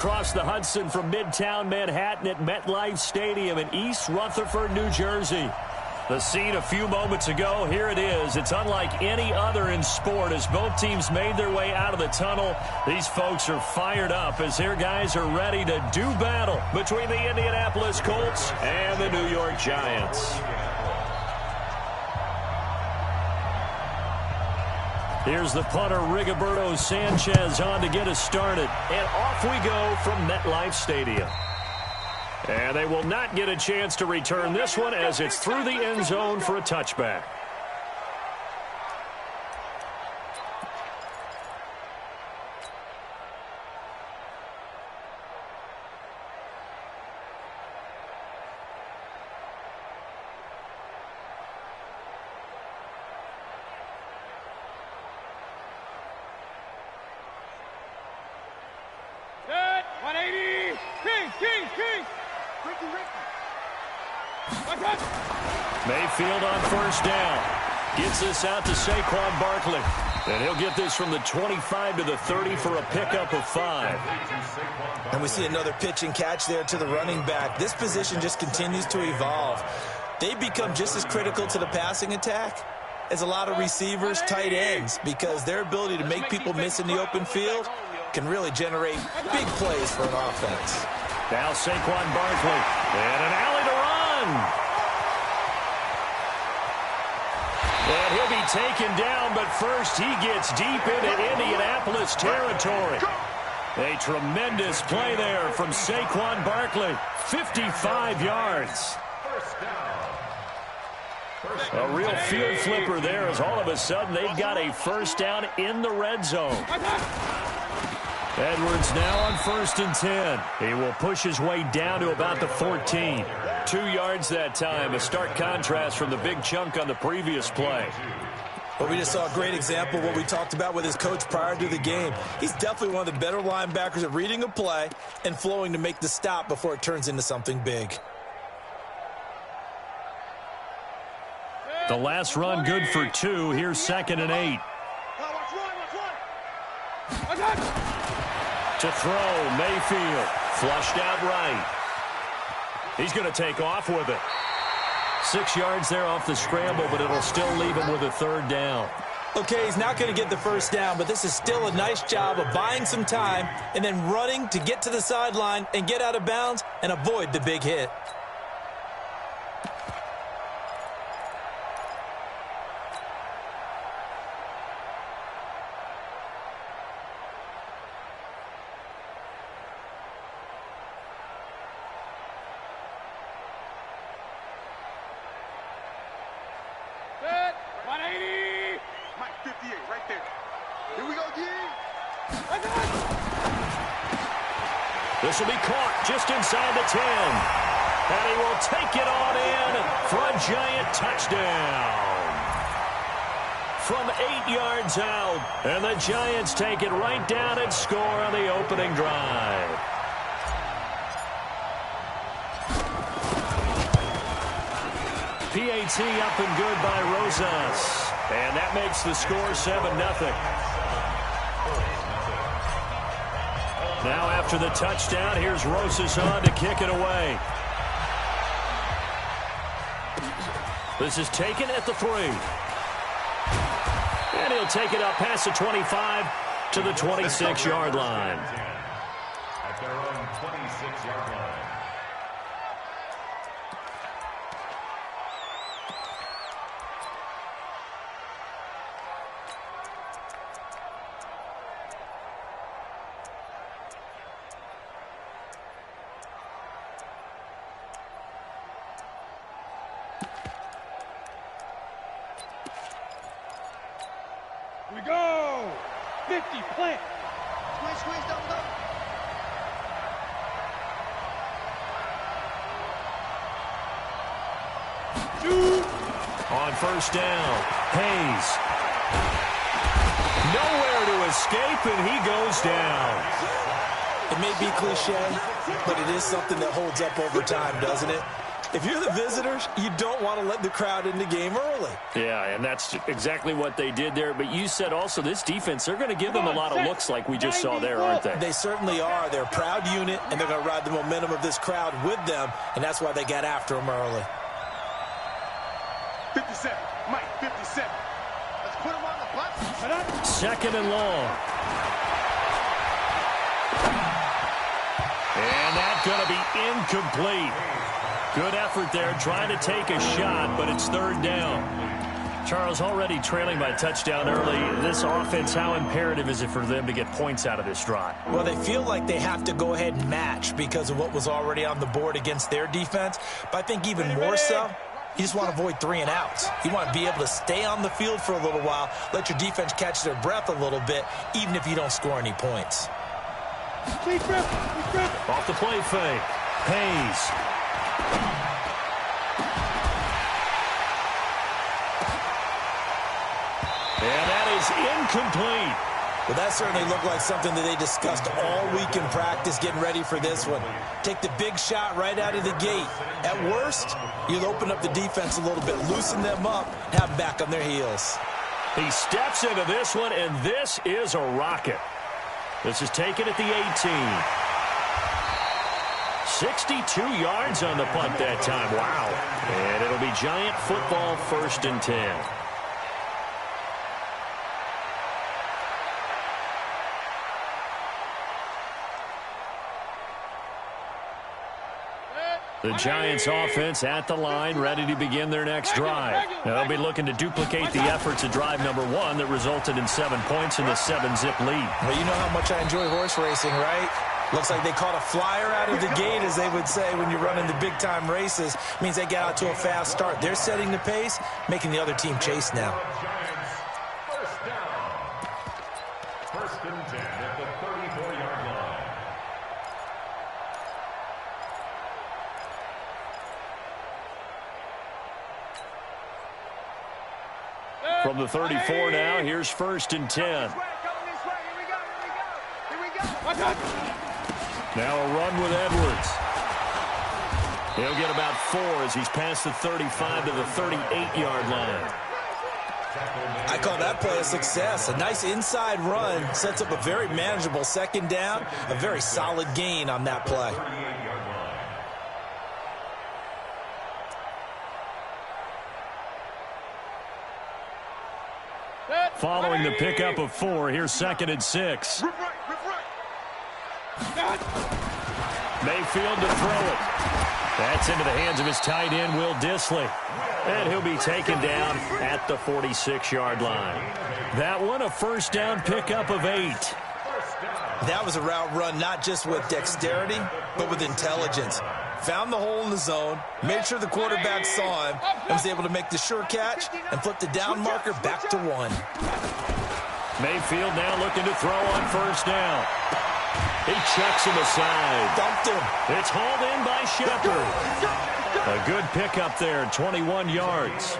Across the Hudson from Midtown Manhattan at MetLife Stadium in East Rutherford, New Jersey. The scene a few moments ago, here it is. It's unlike any other in sport as both teams made their way out of the tunnel. These folks are fired up as their guys are ready to do battle between the Indianapolis Colts and the New York Giants. Here's the punter, Rigoberto Sanchez, on to get us started. And off we go from MetLife Stadium. And they will not get a chance to return this one as it's through the end zone for a touchback. Set, 180, King. Mayfield on first down. Gets this out to Saquon Barkley. And he'll get this from the 25 to the 30 for a pickup of 5. And we see another pitch and catch there to the running back. This position just continues to evolve. They become just as critical to the passing attack as a lot of receivers, tight ends, because their ability to make people miss in the open field can really generate big plays for an offense. Now Saquon Barkley. And an alley to run. And he'll be taken down, but first he gets deep into Indianapolis territory. A tremendous play there from Saquon Barkley. 55 yards. A real field flipper there as all of a sudden they've got a first down in the red zone. Edwards now on 1st and 10. He will push his way down to about the 14. 2 yards that time. A stark contrast from the big chunk on the previous play. Well, we just saw a great example of what we talked about with his coach prior to the game. He's definitely one of the better linebackers at reading a play and flowing to make the stop before it turns into something big. The last run good for 2. Here's 2nd and 8. To throw, Mayfield. Flushed out right. He's going to take off with it. 6 yards there off the scramble, but it'll still leave him with a 3rd down. Okay, he's not going to get the first down, but this is still a nice job of buying some time and then running to get to the sideline and get out of bounds and avoid the big hit. This will be caught just inside the 10. And he will take it on in for a Giant touchdown. From 8 yards out. And the Giants take it right down and score on the opening drive. PAT up and good by Rosas. And that makes the score 7-0. Now after the touchdown, here's Rosas on to kick it away. This is taken at the 3. And he'll take it up past the 25 to the 26-yard line. At their own 26-yard line. We go! 50, plant. Squeeze, double up. Shoot! On first down, Hayes. Nowhere to escape, and he goes down. It may be cliche, but it is something that holds up over time, doesn't it? If you're the visitors, you don't want to let the crowd in the game early. Yeah, and that's exactly what they did there. But you said also this defense, they're going to give them a lot of looks like we just saw there, aren't they? They certainly are. They're a proud unit, and they're going to ride the momentum of this crowd with them, and that's why they got after them early. 57, Mike, 57. Let's put him on the bus. Second and long. And that's going to be incomplete. Good effort there, trying to take a shot, but it's third down. Charles, already trailing by a touchdown early. This offense, how imperative is it for them to get points out of this drive? Well, they feel like they have to go ahead and match because of what was already on the board against their defense. But I think even more so, you just want to avoid 3 and outs. You want to be able to stay on the field for a little while, let your defense catch their breath a little bit, even if you don't score any points. Off the play fake. Hayes. And that is incomplete. Well, that certainly looked like something that they discussed all week in practice getting ready for this one. Take the big shot right out of the gate. At worst, you'll open up the defense a little bit, loosen them up, have them back on their heels. He steps into this one, and this is a rocket. This is taken at the 18. 62 yards on the punt that time. Wow. And it'll be Giant football, 1st and 10. The Giants offense at the line, ready to begin their next drive. Now, they'll be looking to duplicate the efforts of drive number 1 that resulted in 7 points in the 7-zip lead. Well, you know how much I enjoy horse racing, right? Looks like they caught a flyer out of the gate, as they would say when you're running the big-time races. Means they get out to a fast start. They're setting the pace, making the other team chase now. First down. 1st and 10 at the 34-yard line. From the 34 now, here's 1st and 10. Now a run with Edwards. He'll get about 4 as he's past the 35 to the 38-yard line. I call that play a success. A nice inside run sets up a very manageable 2nd down. A very solid gain on that play. Following the pickup of 4, here's 2nd and 6. Mayfield to throw it. That's into the hands of his tight end, Will Dissly. And he'll be taken down at the 46-yard line. That one, a 1st down pickup of 8. That was a route run not just with dexterity, but with intelligence. Found the hole in the zone, made sure the quarterback saw him, and was able to make the sure catch and flip the down marker back to 1. Mayfield now looking to throw on 1st down. He checks him aside. Dumped him. It's hauled in by Shepard. A good pickup there, 21 yards.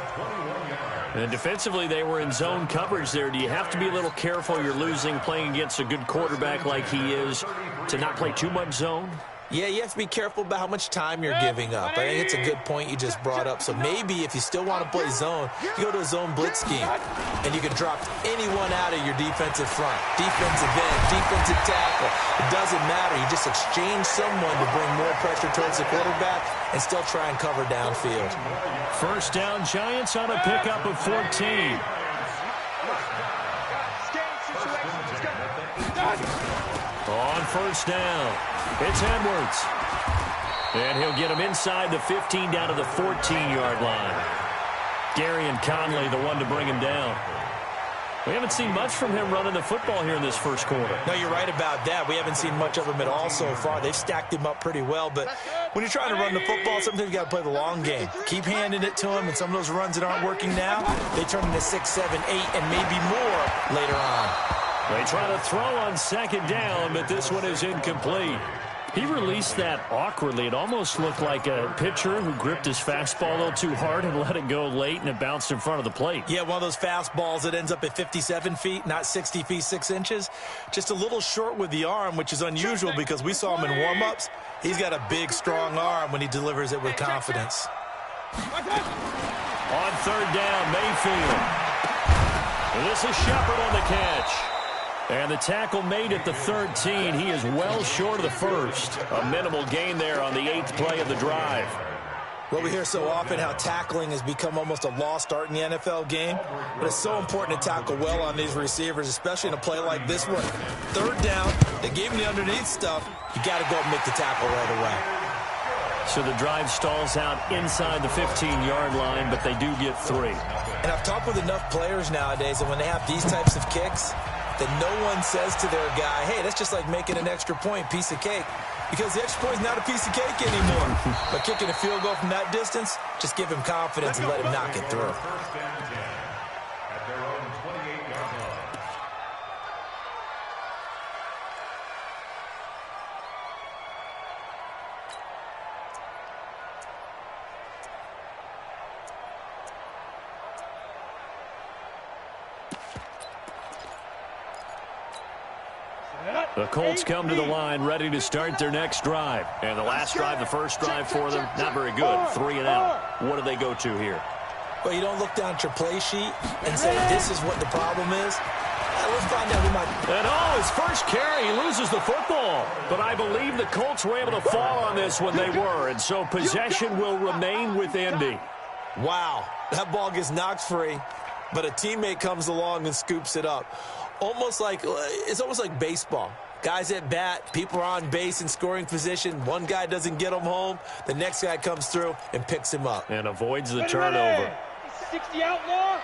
And defensively, they were in zone coverage there. Do you have to be a little careful? You're losing, playing against a good quarterback like he is, to not play too much zone? Yeah, you have to be careful about how much time you're giving up. I think it's a good point you just brought up. So maybe if you still want to play zone, you go to a zone blitz scheme, and you can drop anyone out of your defensive front, defensive end, defensive tackle. It doesn't matter. You just exchange someone to bring more pressure towards the quarterback and still try and cover downfield. 1st down, Giants on a pickup of 14. On 1st down, it's Edwards. And he'll get him inside the 15 down to the 14-yard line. Gary and Conley, the one to bring him down. We haven't seen much from him running the football here in this 1st quarter. No, you're right about that. We haven't seen much of him at all so far. They've stacked him up pretty well, but when you're trying to run the football, sometimes you got to play the long game. Keep handing it to him, and some of those runs that aren't working now, they turn into 6, 7, 8, and maybe more later on. They try to throw on 2nd down, but this one is incomplete. He released that awkwardly. It almost looked like a pitcher who gripped his fastball a little too hard and let it go late, and it bounced in front of the plate. Yeah, one of those fastballs that ends up at 57 feet, not 60 feet, 6 inches. Just a little short with the arm, which is unusual because we saw him in warm-ups. He's got a big, strong arm when he delivers it with confidence. On third down, Mayfield. And this is Shepard on the catch. And the tackle made at the 13. He is well short of the first. A minimal gain there on the 8th play of the drive. Well, we hear so often how tackling has become almost a lost art in the NFL game. But it's so important to tackle well on these receivers, especially in a play like this one. Third down, they gave him the underneath stuff. You got to go and make the tackle right away. So the drive stalls out inside the 15-yard line, but they do get 3. And I've talked with enough players nowadays that when they have these types of kicks, that no one says to their guy, hey, that's just like making an extra point, piece of cake. Because the extra point is not a piece of cake anymore. But kicking a field goal from that distance, just give him confidence and let him knock it through. First and 10 at their own 28-yard line. The Colts come to the line ready to start their next drive. And the last drive, the first drive for them, not very good. 3 and out. What do they go to here? Well, you don't look down at your play sheet and say, this is what the problem is. Let's find out who might. And his first carry, he loses the football. But I believe the Colts were able to fall on this when they were. And so possession will remain with Indy. Wow, that ball gets knocked free, but a teammate comes along and scoops it up. It's almost like baseball. Guys at bat, people are on base in scoring position. One guy doesn't get him home. The next guy comes through and picks him up. And avoids the turnover. 60 outlaw.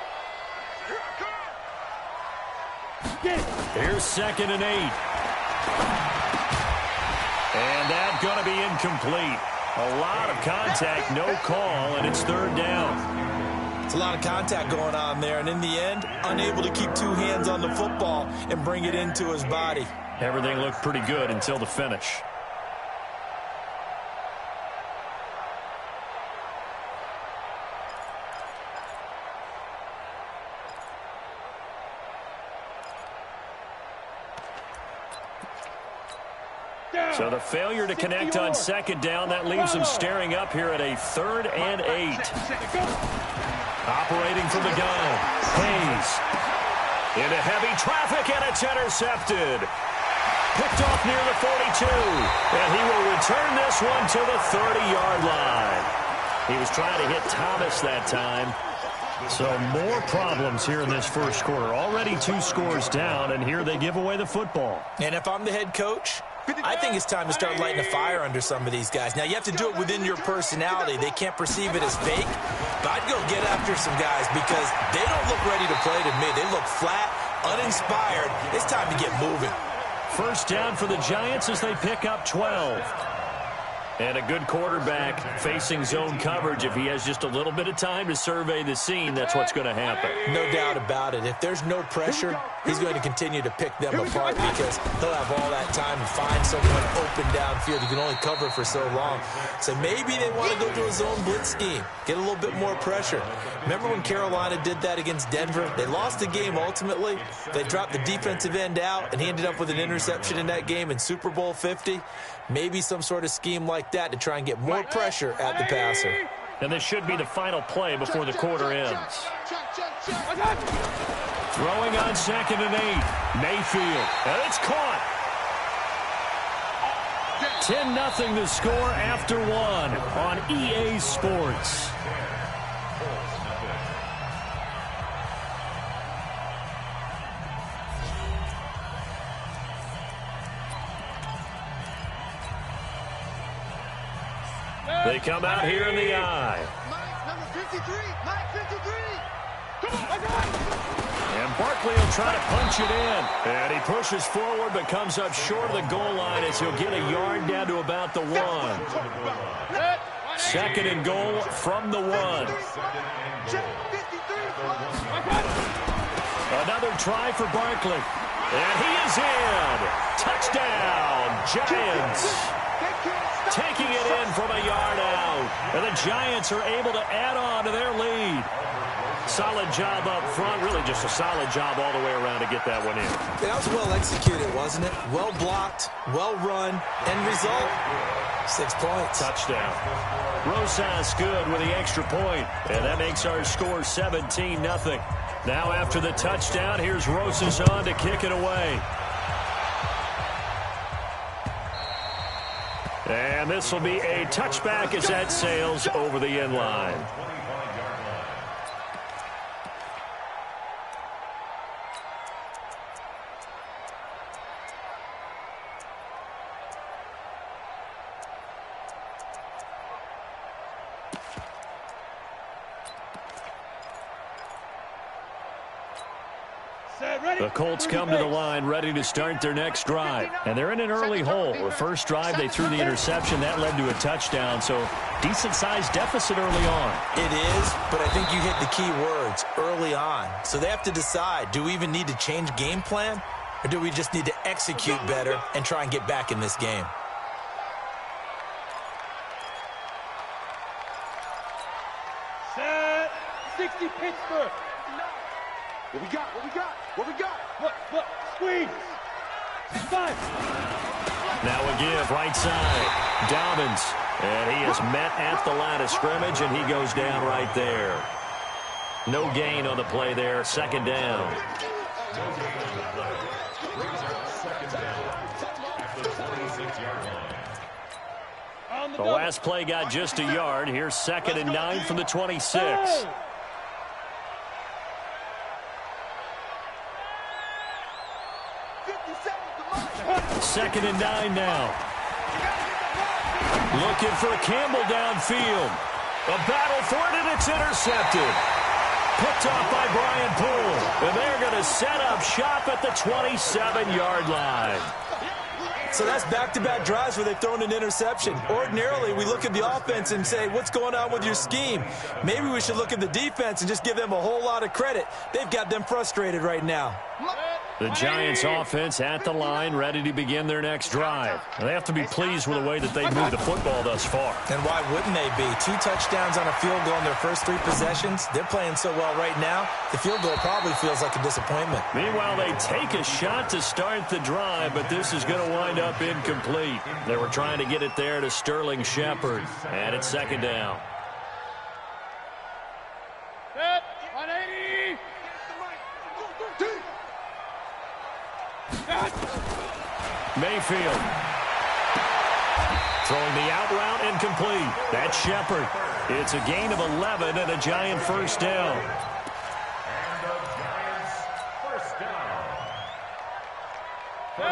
Here's 2nd and 8. And that's going to be incomplete. A lot of contact, no call, and it's 3rd down. It's a lot of contact going on there, and in the end, unable to keep 2 hands on the football and bring it into his body. Everything looked pretty good until the finish. So the failure to connect on 2nd down, that leaves him staring up here at a 3rd and 8. Operating from the gun, Hayes. Into heavy traffic, and it's intercepted. Picked off near the 42. And he will return this one to the 30-yard line. He was trying to hit Thomas that time. So more problems here in this first quarter. Already 2 scores down, and here they give away the football. And if I'm the head coach, I think it's time to start lighting a fire under some of these guys. Now, you have to do it within your personality. They can't perceive it as fake. But I'd go get after some guys because they don't look ready to play to me. They look flat, uninspired. It's time to get moving. First down for the Giants as they pick up 12. And a good quarterback facing zone coverage. If he has just a little bit of time to survey the scene, that's what's going to happen. No doubt about it. If there's no pressure, he's going to continue to pick them apart because he'll have all that time to find someone open downfield. He can only cover for so long. So maybe they want to go to a zone blitz scheme, get a little bit more pressure. Remember when Carolina did that against Denver? They lost the game ultimately. They dropped the defensive end out, and he ended up with an interception in that game in Super Bowl 50. Maybe some sort of scheme like that to try and get more pressure at the passer. And this should be the final play before the quarter ends. Throwing on 2nd and 8. Mayfield. And it's caught. 10-0 the score after 1 on EA Sports. They come out here in the eye. Number 53, Mike 53. And Barkley will try to punch it in. And he pushes forward but comes up short of the goal line as he'll get a yard down to about the 1. 2nd and goal from the 1. Another try for Barkley. And he is in. Touchdown, Giants. from a yard out. And the Giants are able to add on to their lead. Solid job up front. Really just a solid job all the way around to get that one in. Yeah, that was well executed, wasn't it? Well blocked, well run. End result, 6 points. Touchdown. Rosas good with the extra point. And that makes our score 17-0. Now after the touchdown, here's Rosas on to kick it away. And this will be a touchback as that sails over the end line. The Colts come to the line ready to start their next drive. And they're in an early hole. The first drive, they threw the interception. That led to a touchdown. So decent-sized deficit early on. It is, but I think you hit the key words, early on. So they have to decide, do we even need to change game plan? Or do we just need to execute better and try and get back in this game? Set. 60 Pittsburgh. What we got? What we got? What we got? Look. Squeeze. 5. Now a give right side. Dobbins. And he is met at the line of scrimmage, and he goes down right there. No gain on the play there. Second down. The last play got just a yard. Here's 2nd and 9 from the 26. Second and 9 now. Looking for Campbell downfield. A battle for it, and it's intercepted. Picked off by Brian Poole. And they're going to set up shop at the 27-yard line. So that's back-to-back drives where they've thrown an interception. Ordinarily, we look at the offense and say, what's going on with your scheme? Maybe we should look at the defense and just give them a whole lot of credit. They've got them frustrated right now. The Giants offense at the line, ready to begin their next drive. And they have to be pleased with the way that they've moved the football thus far. And why wouldn't they be? 2 touchdowns on a field goal in their first 3 possessions. They're playing so well right now, the field goal probably feels like a disappointment. Meanwhile, they take a shot to start the drive, but this is going to wind up incomplete. They were trying to get it there to Sterling Shepard. And it's 2nd down. Set. 180. Mayfield. Throwing the out route incomplete. That's Shepard. It's a gain of 11 and a Giant first down.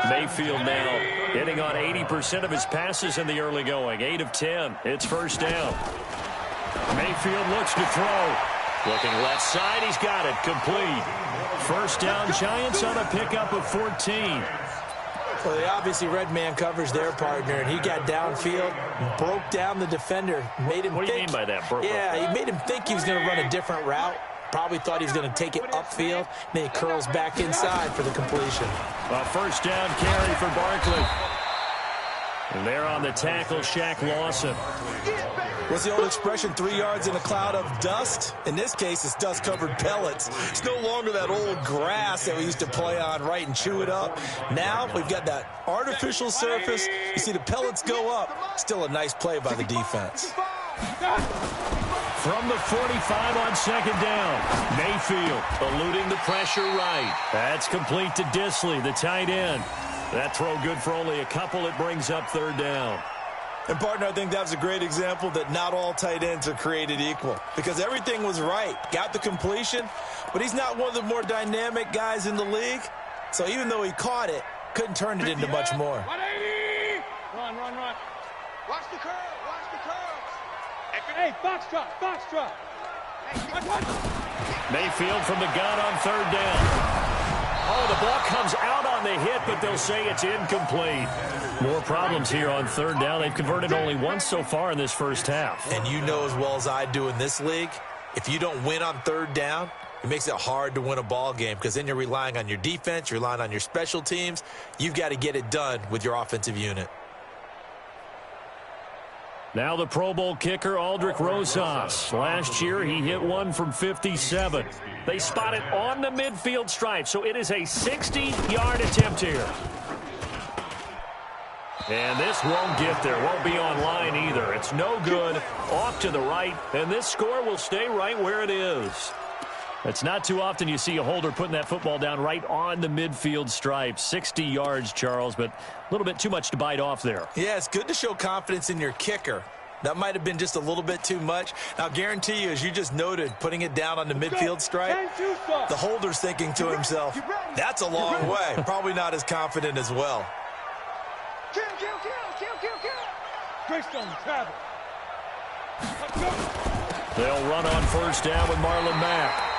Mayfield now hitting on 80% of his passes in the early going. 8 of 10. It's first down. Mayfield looks to throw. Looking left side. He's got it. Complete. First down, Giants on a pickup of 14. Well, they obviously read man coverage their partner, and he got downfield, broke down the defender, made him What do you think. mean by that? Yeah, he made him think he was going to run a different route. Probably thought he was going to take it upfield. Then he curls back inside for the completion. A first down carry for Barkley. And there on the tackle, Shaq Lawson. What's the old expression, 3 yards in a cloud of dust? In this case, it's dust-covered pellets. It's no longer that old grass that we used to play on, right, and chew it up. Now we've got that artificial surface. You see the pellets go up. Still a nice play by the defense. From the 45 on 2nd down, Mayfield eluding the pressure right. That's complete to Disley, the tight end. That throw good for only a couple. It brings up 3rd down. And, partner, I think that was a great example that not all tight ends are created equal, because everything was right. Got the completion, but he's not one of the more dynamic guys in the league. So even though he caught it, couldn't turn it into much more. 180. Run. Watch the curve. Hey, box drop. Hey, watch. Mayfield from the gun on 3rd down. Oh, the ball comes out on the hit, but they'll say it's incomplete. More problems here on 3rd down. They've converted only once so far in this first half. And you know as well as I do in this league, if you don't win on 3rd down, it makes it hard to win a ball game, because then you're relying on your defense, you're relying on your special teams. You've got to get it done with your offensive unit. Now the Pro Bowl kicker, Aldrich Rosas. Last year, he hit one from 57. They spot it on the midfield stripe, so it is a 60-yard attempt here. And this won't get there. Won't be on line either. It's no good. Off to the right, and this score will stay right where it is. It's not too often you see a holder putting that football down right on the midfield stripe. 60 yards, Charles, but a little bit too much to bite off there. Yeah, it's good to show confidence in your kicker. That might have been just a little bit too much. Now, guarantee you, as you just noted, putting it down on the midfield stripe, the holder's thinking to himself, that's a long way. Probably not as confident as well. Greystone, travel. They'll run on first down with Marlon Mack.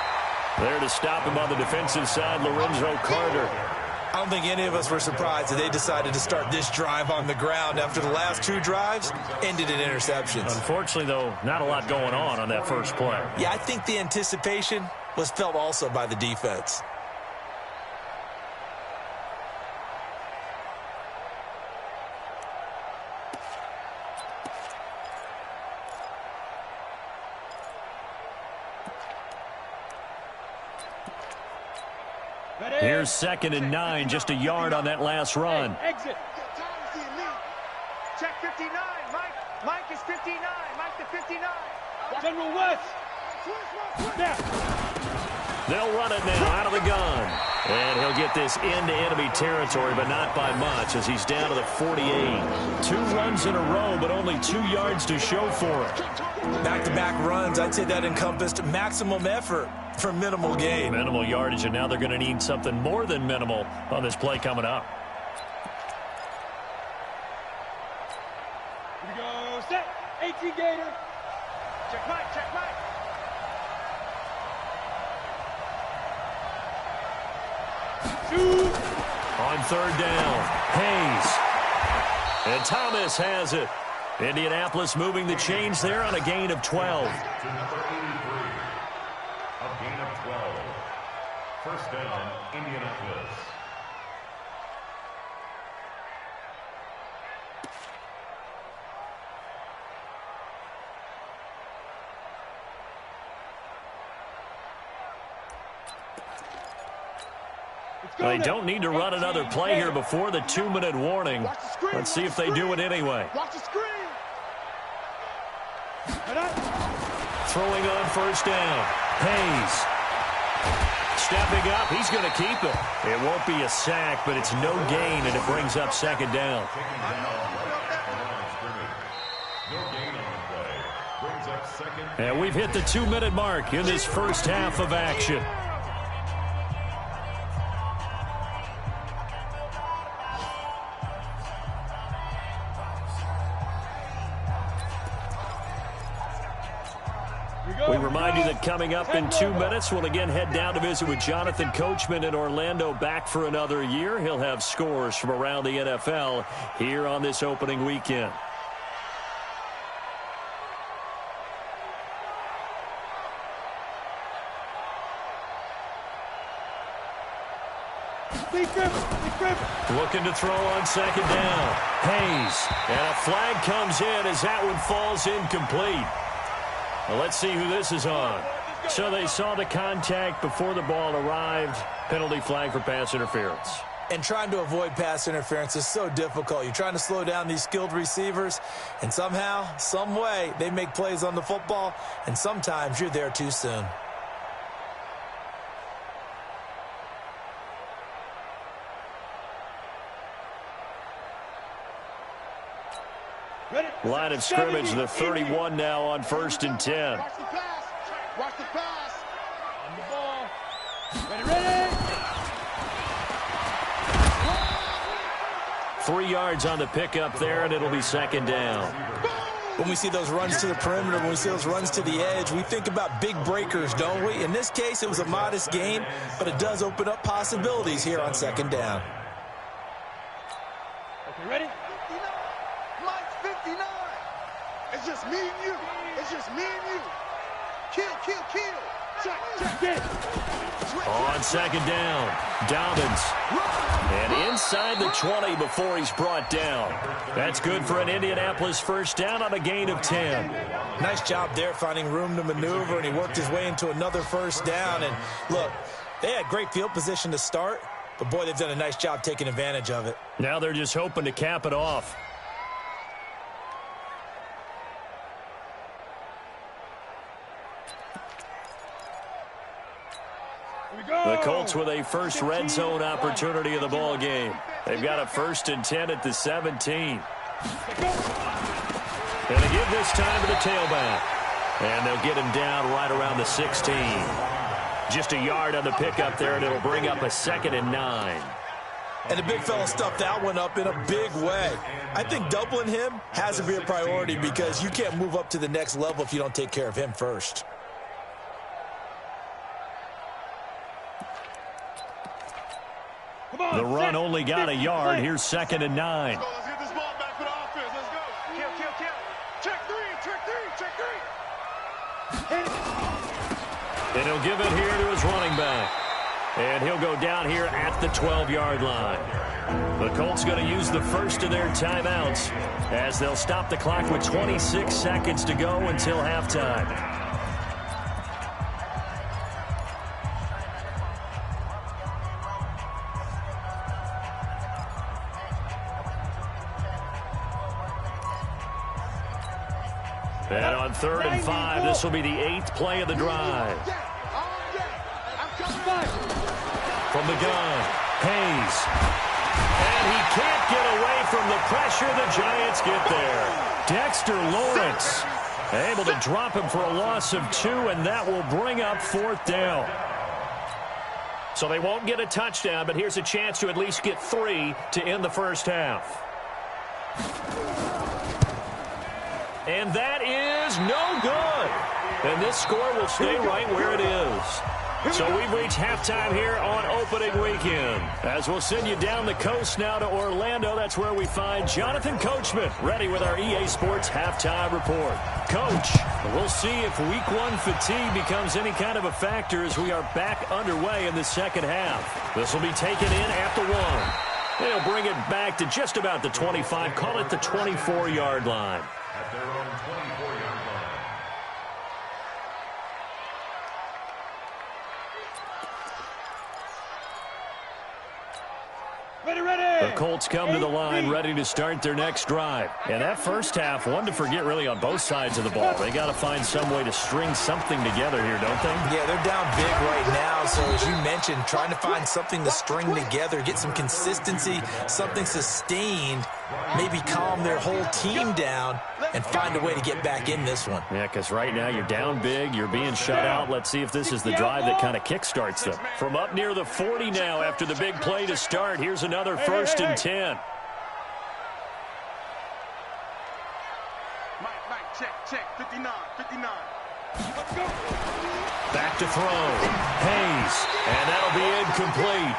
There to stop him on the defensive side, Lorenzo Carter. I don't think any of us were surprised that they decided to start this drive on the ground after the last two drives ended in interceptions. Unfortunately, though, not a lot going on that first play. Yeah, I think the anticipation was felt also by the defense. Here's 2nd and 9, just a yard on that last run. Exit. Check 59. Mike is 59. Mike to 59. General West. Snap. They'll run it now out of the gun. And he'll get this into enemy territory, but not by much as he's down to the 48. 2 runs in a row, but only 2 yards to show for it. Back-to-back runs, I'd say that encompassed maximum effort for minimal gain. Minimal yardage, and now they're going to need something more than minimal on this play coming up. Here we go. Set. 18 Gator. Check Mike. Check Mike. Shoot. On 3rd down, Hayes. And Thomas has it. Indianapolis moving the chains there on a gain of 12. To number 83. A gain of 12. First down, Indianapolis. They don't need to run another play here before the 2-minute warning. Let's see if they do it anyway. Watch the screen. Throwing on first down. Hayes. Stepping up. He's going to keep it. It won't be a sack, but it's no gain, and it brings up 2nd down. And we've hit the 2-minute mark in this first half of action. We remind you that coming up in 2 minutes, we'll again head down to visit with Jonathan Coachman in Orlando, back for another year. He'll have scores from around the NFL here on this opening weekend. Looking to throw on 2nd down. Hayes. And a flag comes in as that one falls incomplete. Well, let's see who this is on. So they saw the contact before the ball arrived. Penalty flag for pass interference. And trying to avoid pass interference is so difficult. You're trying to slow down these skilled receivers, and somehow, some way, they make plays on the football, and sometimes you're there too soon. Line of scrimmage, the 31 now on 1st and 10. Watch the pass. Watch the pass. On the ball. Ready. 3 yards on the pickup there, and it'll be 2nd down. When we see those runs to the perimeter, when we see those runs to the edge, we think about big breakers, don't we? In this case, it was a modest gain, but it does open up possibilities here on 2nd down. Okay, ready? 59. Mike's 59. It's just me and you. It's just me and you. Kill. Check. Get. On second down, Dobbins. And inside the 20 before he's brought down. That's good for an Indianapolis first down on a gain of 10. Nice job there finding room to maneuver, and he worked his way into another first down. And look, they had great field position to start, but boy, they've done a nice job taking advantage of it. Now they're just hoping to cap it off. The Colts with a first red zone opportunity of the ball game. They've got a 1st and 10 at the 17. Going to give this time to the tailback. And they'll get him down right around the 16. Just a yard on the pickup there, and it'll bring up a 2nd and 9. And the big fella stuffed that one up in a big way. I think doubling him has to be a priority because you can't move up to the next level if you don't take care of him first. The run only got a yard. Here's 2nd and 9. Let's get this ball back for the offense. Let's go. Kill. Check three. And he'll give it here to his running back. And he'll go down here at the 12-yard line. The Colts going to use the first of their timeouts as they'll stop the clock with 26 seconds to go until halftime. And on 3rd and 5, this will be the 8th play of the drive. From the gun, Hayes. And he can't get away from the pressure. The Giants get there. Dexter Lawrence able to drop him for a loss of 2, and that will bring up 4th down. So they won't get a touchdown, but here's a chance to at least get 3 to end the first half. And that is no good. And this score will stay right where it is. So we've reached halftime here on opening weekend. As we'll send you down the coast now to Orlando. That's where we find Jonathan Coachman ready with our EA Sports halftime report. Coach, we'll see if week 1 fatigue becomes any kind of a factor as we are back underway in the second half. This will be taken in at the 1. They'll bring it back to just about the 25. Call it the 24-yard line. At their own 24-yard line. The Colts come to the line ready to start their next drive. And that first half, one to forget really on both sides of the ball. They got to find some way to string something together here, don't they? Yeah, they're down big right now. So as you mentioned, trying to find something to string together, get some consistency, something sustained, maybe calm their whole team down and find a way to get back in this one. Yeah, because right now you're down big, you're being shut out. Let's see if this is the drive that kind of kickstarts them. From up near the 40 now after the big play to start, here's another 1st and 10. Mike, check. 59. Let's go. Back to throw. Hayes. And that'll be incomplete.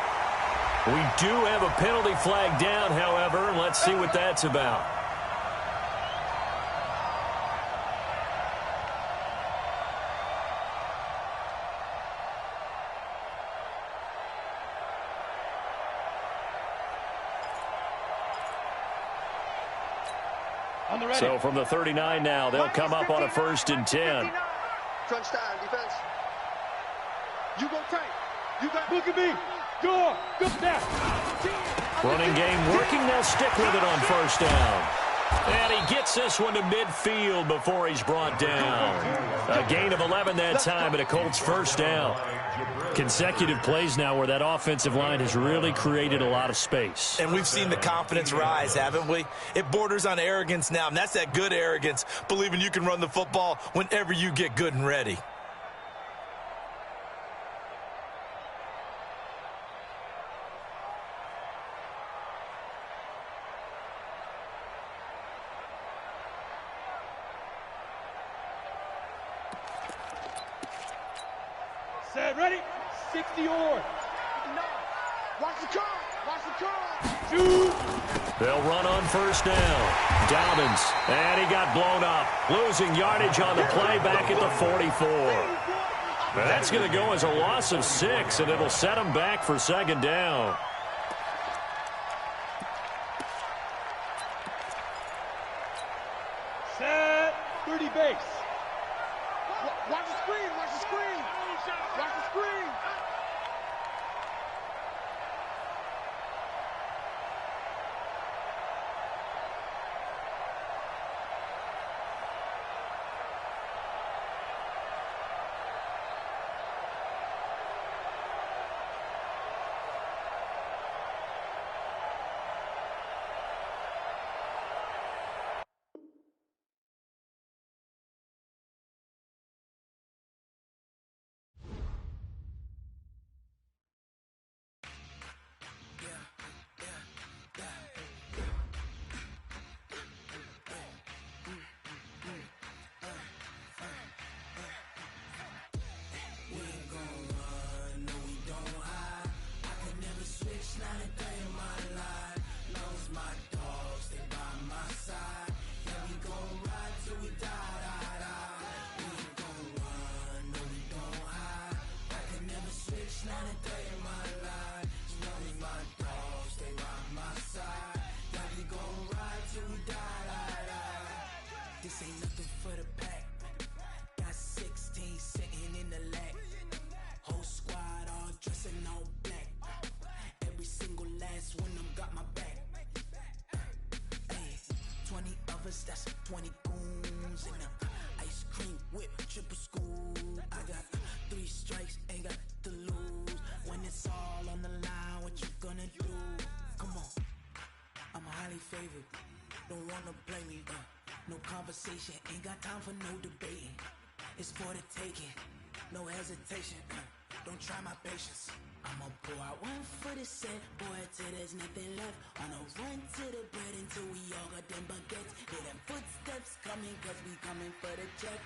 We do have a penalty flag down, however, and let's see what that's about. So from the 39 now, they'll come up on a 1st and 10. Crunch time, defense. You go tight. You got look at me. Go back. Running game working. They'll stick with it on 1st down. And he gets this one to midfield before he's brought down. A gain of 11 that time, and a Colts 1st down. Consecutive plays now where that offensive line has really created a lot of space. And we've seen the confidence rise, haven't we? It borders on arrogance now, and that's that good arrogance, believing you can run the football whenever you get good and ready. Set, ready? 60 or. Watch the car. Shoot. They'll run on 1st down. Dobbins, and he got blown up. Losing yardage on the play back at the 44. Well, that's going to go as a loss of 6, and it'll set them back for second down. Set 30 base. Watch the screen, watch the screen. Watch the screen. This ain't nothing for the pack. Got 16 sitting in the lag. Whole squad all dressing all black. Every single last one of them got my back. Hey, 20 of us, that's 20 goons in the ice cream whip, triple scoop. I got 3 strikes, ain't got to lose. When it's all on the line, what you gonna do? Come on, I'm highly favored. Don't wanna play me, no conversation, ain't got time for no debating. It's for the taking, no hesitation. Don't try my patience. I'ma pour out one for the set, boy, till there's nothing left. On a run to the bread until we all got them baguettes. Hear them footsteps coming, cause we coming for the check.